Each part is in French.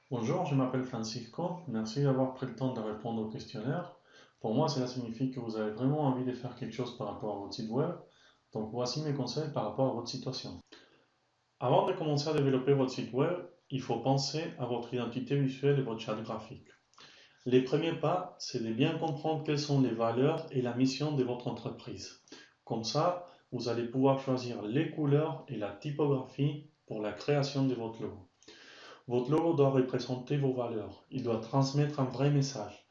Bonjour, je m'appelle Francisco. Merci d'avoir pris le temps de répondre au questionnaire. Pour moi, cela signifie que vous avez vraiment envie de faire quelque chose par rapport à votre site web. Donc voici mes conseils par rapport à votre situation. Avant de commencer à développer votre site web, il faut penser à votre identité visuelle et votre charte graphique. Les premiers pas, c'est de bien comprendre quelles sont les valeurs et la mission de votre entreprise. Comme ça, vous allez pouvoir choisir les couleurs et la typographie pour la création de votre logo. Votre logo doit représenter vos valeurs. Il doit transmettre un vrai message.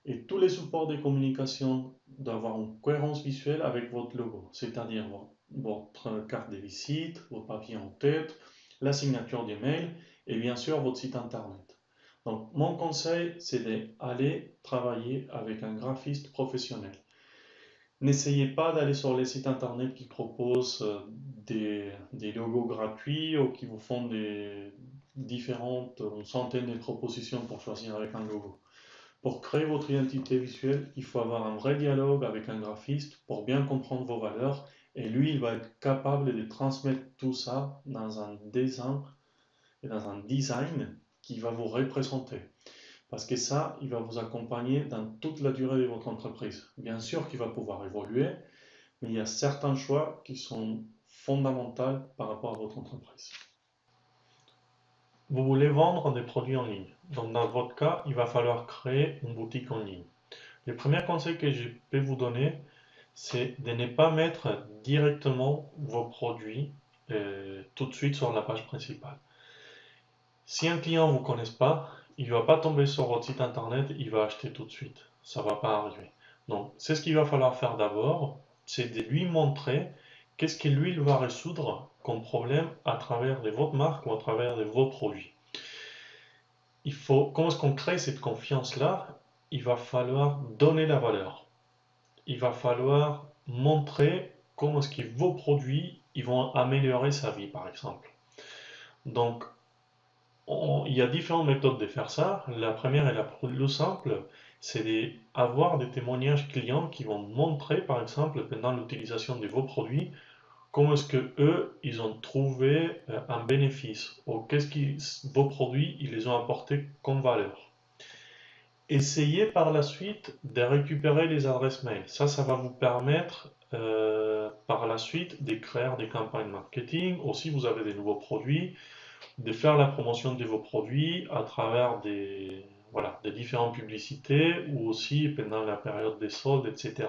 Et tous les supports de communication doivent avoir une cohérence visuelle avec votre logo, c'est-à-dire votre carte de visite, vos papiers en tête, la signature d'email et bien sûr votre site internet. Donc mon conseil, c'est d'aller travailler avec un graphiste professionnel. N'essayez pas d'aller sur les sites internet qui proposent des logos gratuits ou qui vous font une centaine de propositions pour choisir avec un logo. Pour créer votre identité visuelle, il faut avoir un vrai dialogue avec un graphiste pour bien comprendre vos valeurs et lui, il va être capable de transmettre tout ça dans un dessin et dans un design qui va vous représenter. Parce que ça, il va vous accompagner dans toute la durée de votre entreprise. Bien sûr qu'il va pouvoir évoluer, mais il y a certains choix qui sont fondamentaux par rapport à votre entreprise. Vous voulez vendre des produits en ligne. Donc dans votre cas, il va falloir créer une boutique en ligne. Le premier conseil que je peux vous donner, c'est de ne pas mettre directement vos produits tout de suite sur la page principale. Si un client ne vous connaisse pas, il ne va pas tomber sur votre site internet, il va acheter tout de suite. Ça ne va pas arriver. Donc, c'est ce qu'il va falloir faire d'abord, c'est de lui montrer qu'est-ce que lui il va résoudre comme problème à travers de votre marque ou à travers de vos produits. Comment est-ce qu'on crée cette confiance-là? Il va falloir donner la valeur. Il va falloir montrer comment est-ce que vos produits ils vont améliorer sa vie, par exemple. Donc, il y a différentes méthodes de faire ça. La première et la plus simple, c'est d'avoir des témoignages clients qui vont montrer, par exemple, pendant l'utilisation de vos produits, comment est-ce que eux, ils ont trouvé un bénéfice ou qu'est-ce que vos produits, ils les ont apporté comme valeur. Essayez par la suite de récupérer les adresses mail. Ça va vous permettre par la suite de créer des campagnes marketing. Aussi, vous avez des nouveaux produits de faire la promotion de vos produits à travers voilà, des différentes publicités ou aussi pendant la période des soldes, etc.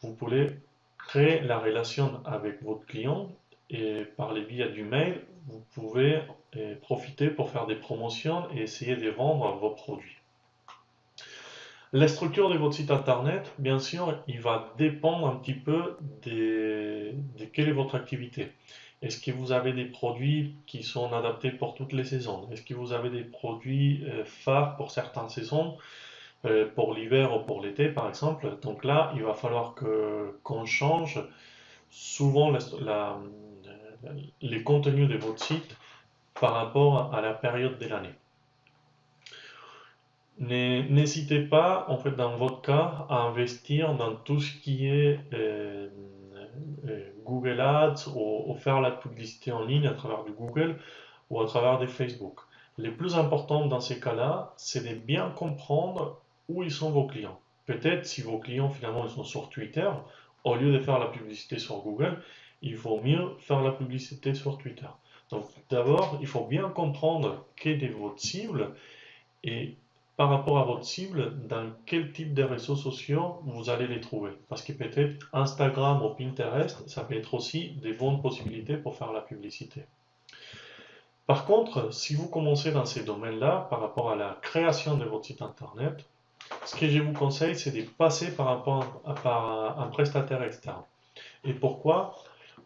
Vous pouvez créer la relation avec votre client et par les biais du mail, vous pouvez profiter pour faire des promotions et essayer de vendre vos produits. La structure de votre site internet, bien sûr, il va dépendre un petit peu de quelle est votre activité. Est-ce que vous avez des produits qui sont adaptés pour toutes les saisons? Est-ce que vous avez des produits phares pour certaines saisons, pour l'hiver ou pour l'été par exemple? Donc là, il va falloir qu'on change souvent les contenus de votre site par rapport à la période de l'année. N'hésitez pas, en fait, dans votre cas, à investir dans tout ce qui est Google Ads ou faire la publicité en ligne à travers du Google ou à travers des Facebook. Le plus important dans ces cas-là, c'est de bien comprendre où ils sont vos clients. Peut-être si vos clients finalement ils sont sur Twitter, au lieu de faire la publicité sur Google, il vaut mieux faire la publicité sur Twitter. Donc d'abord, il faut bien comprendre quelle est votre cible et par rapport à votre cible, dans quel type de réseaux sociaux vous allez les trouver. Parce que peut-être Instagram ou Pinterest, ça peut être aussi des bonnes possibilités pour faire la publicité. Par contre, si vous commencez dans ces domaines-là, par rapport à la création de votre site internet, ce que je vous conseille, c'est de passer par un prestataire externe. Et pourquoi?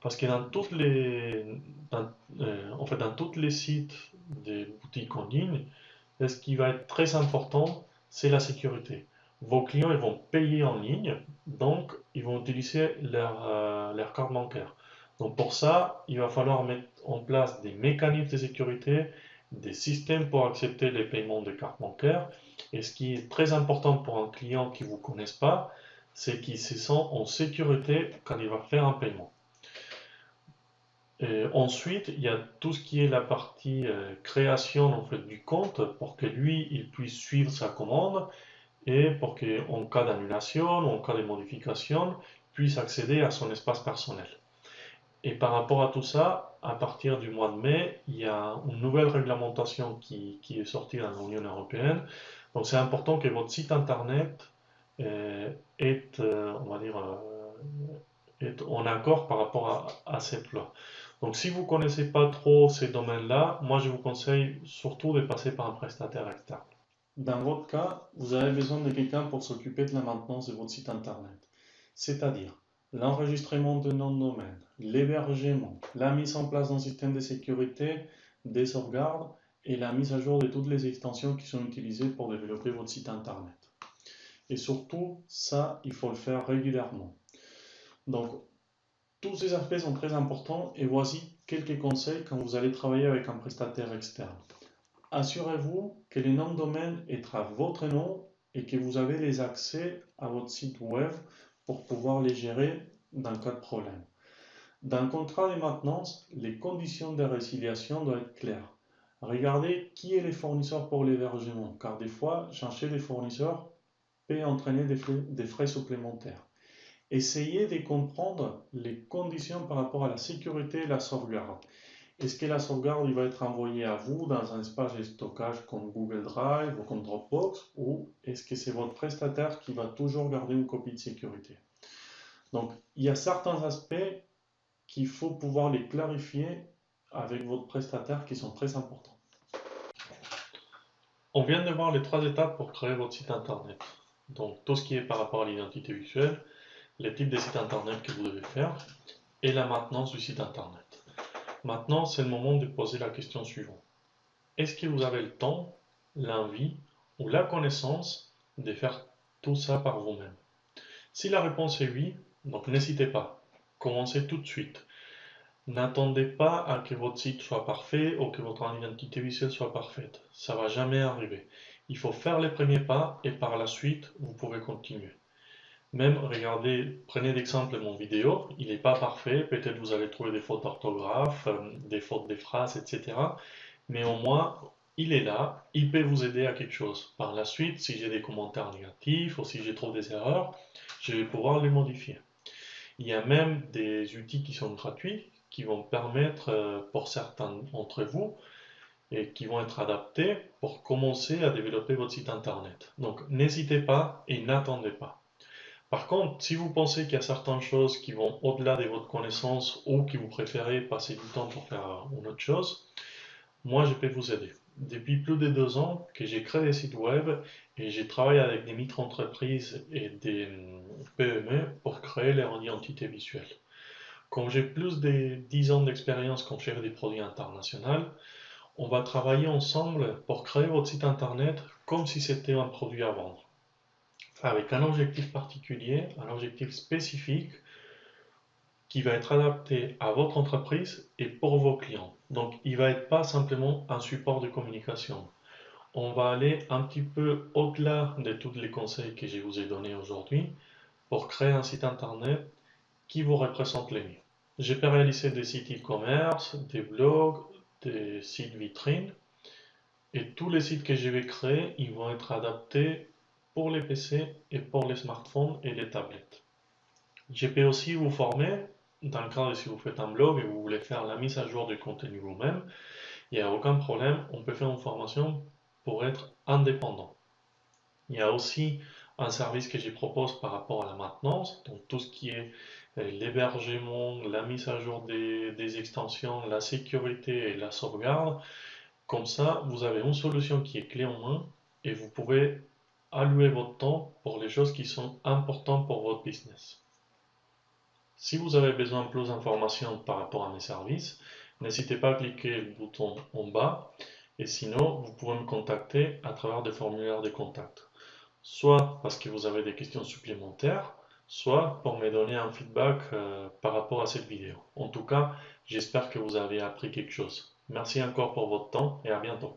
Parce que en fait, dans tous les sites des boutiques en ligne, et ce qui va être très important, c'est la sécurité. Vos clients ils vont payer en ligne, donc ils vont utiliser leur carte bancaire. Donc pour ça, il va falloir mettre en place des mécanismes de sécurité, des systèmes pour accepter les paiements de carte bancaire. Et ce qui est très important pour un client qui ne vous connaisse pas, c'est qu'il se sent en sécurité quand il va faire un paiement. Et ensuite, il y a tout ce qui est la partie création en fait, du compte pour que lui, il puisse suivre sa commande et pour qu'en cas d'annulation ou en cas de modification, puisse accéder à son espace personnel. Et par rapport à tout ça, à partir du mois de mai, il y a une nouvelle réglementation qui est sortie dans l'Union européenne. Donc c'est important que votre site internet est, on va dire, est en accord par rapport à cette loi. Donc si vous ne connaissez pas trop ces domaines-là, moi je vous conseille surtout de passer par un prestataire externe. Dans votre cas, vous avez besoin de quelqu'un pour s'occuper de la maintenance de votre site internet, c'est-à-dire l'enregistrement de noms de domaine, l'hébergement, la mise en place d'un système de sécurité, des sauvegardes et la mise à jour de toutes les extensions qui sont utilisées pour développer votre site internet. Et surtout, ça, il faut le faire régulièrement. Donc, tous ces aspects sont très importants et voici quelques conseils quand vous allez travailler avec un prestataire externe. Assurez-vous que les noms de domaine est à votre nom et que vous avez les accès à votre site web pour pouvoir les gérer dans cas de problème. Dans le contrat de maintenance, les conditions de résiliation doivent être claires. Regardez qui est les fournisseurs pour l'hébergement, car des fois, changer les fournisseurs peut entraîner des frais supplémentaires. Essayez de comprendre les conditions par rapport à la sécurité et la sauvegarde. Est-ce que la sauvegarde il va être envoyée à vous dans un espace de stockage comme Google Drive ou comme Dropbox, ou est-ce que c'est votre prestataire qui va toujours garder une copie de sécurité? Donc, il y a certains aspects qu'il faut pouvoir les clarifier avec votre prestataire qui sont très importants. On vient de voir les 3 étapes pour créer votre site internet. Donc, tout ce qui est par rapport à l'identité visuelle, les types de sites internet que vous devez faire et la maintenance du site internet. Maintenant, c'est le moment de poser la question suivante. Est-ce que vous avez le temps, l'envie ou la connaissance de faire tout ça par vous-même? Si la réponse est oui, donc n'hésitez pas. Commencez tout de suite. N'attendez pas à que votre site soit parfait ou que votre identité visuelle soit parfaite. Ça ne va jamais arriver. Il faut faire les premiers pas et par la suite, vous pouvez continuer. Même, regardez, prenez l'exemple de mon vidéo, il n'est pas parfait, peut-être vous allez trouver des fautes d'orthographe, des fautes des phrases, etc. Mais au moins, il est là, il peut vous aider à quelque chose. Par la suite, si j'ai des commentaires négatifs ou si je trouve des erreurs, je vais pouvoir les modifier. Il y a même des outils qui sont gratuits, qui vont permettre pour certains d'entre vous et qui vont être adaptés pour commencer à développer votre site internet. Donc n'hésitez pas et n'attendez pas. Par contre, si vous pensez qu'il y a certaines choses qui vont au-delà de votre connaissance ou que vous préférez passer du temps pour faire une autre chose, moi je peux vous aider. Depuis plus de 2 ans que j'ai créé des sites web et j'ai travaillé avec des micro-entreprises et des PME pour créer leur identité visuelle. Comme j'ai plus de 10 ans d'expérience quand je fais des produits internationaux, on va travailler ensemble pour créer votre site internet comme si c'était un produit à vendre avec un objectif particulier, un objectif spécifique qui va être adapté à votre entreprise et pour vos clients. Donc, il ne va être pas simplement un support de communication. On va aller un petit peu au-delà de tous les conseils que je vous ai donnés aujourd'hui pour créer un site internet qui vous représente le mieux. J'ai pu réaliser des sites e-commerce, des blogs, des sites vitrines et tous les sites que je vais créer, ils vont être adaptés pour les PC et pour les smartphones et les tablettes. Je peux aussi vous former, dans le cas de si vous faites un blog et vous voulez faire la mise à jour du contenu vous-même, il n'y a aucun problème, on peut faire une formation pour être indépendant. Il y a aussi un service que je propose par rapport à la maintenance, donc tout ce qui est l'hébergement, la mise à jour des extensions, la sécurité et la sauvegarde. Comme ça, vous avez une solution qui est clé en main et vous pouvez allouer votre temps pour les choses qui sont importantes pour votre business. Si vous avez besoin de plus d'informations par rapport à mes services, n'hésitez pas à cliquer le bouton en bas et sinon, vous pouvez me contacter à travers des formulaires de contact. Soit parce que vous avez des questions supplémentaires, soit pour me donner un feedback par rapport à cette vidéo. En tout cas, j'espère que vous avez appris quelque chose. Merci encore pour votre temps et à bientôt.